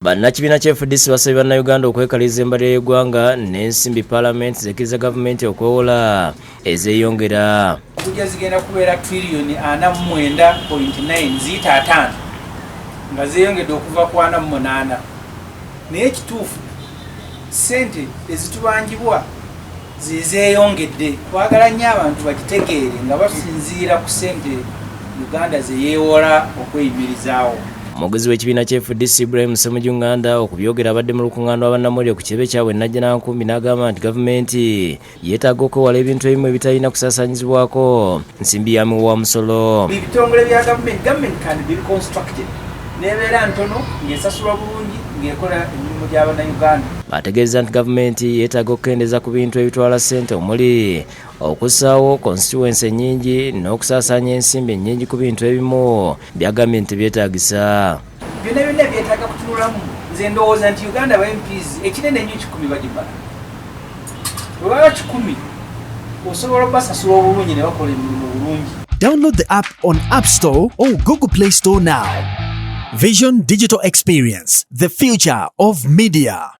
Bannakibiina kya FDC basabye bannayuganda okwekaliriza embalirira y'eggwanga n'ensimbi paalamenti zekkiriza gavumenti okwewola ezeeyongera. Kujja zigenda kubeera tiriyoni 49.9 ziyita 5 nga zeeyongedde okuva ku 48. Naye ekituufu ssente ezitubangibwa zeeyongedde. Twagala nnyo abantu bagitegeere nga basinziira ku ssente Uganda ze yeewola okweyimirizaawo. Omwogezi w'ekibiina kya FDC Ibrahim Ssemujjunganda okubyogera abadde mu lukuŋŋaana lw'abannamawulire ku kirebe kyabwe Najjanankumbi n'agamba nti gavumenti yeetaaga okwewala ebintu ebimu ebitalina kusaasaanyizibwako nsimbi ya muwaamusolo. Ebitongole bya gavumenti can be reconstructed n'ebeera ntono ng'esasulwa bulungi ng'ekola emirimu gy'abannayuganda. Bategeeza nti gavumenti yeetaaga okukendeeza ku bintu ebitwala ssente omuli okussaawo constituency ennyingi n'okusaasaanya ensimbi ennyingi ku bintu ebimu byagambye nti byetaagisa. Byonna byetaaga kutunulamu. Nze ndowooza nti Uganda ba MPs ekinene ennyo 10 bagibala. Bwe baba 10 osobola okubasasula obulungi ne bakola emirimu bulungi. Download the app on App Store or Google Play Store now. Vision Digital Experience, the future of media.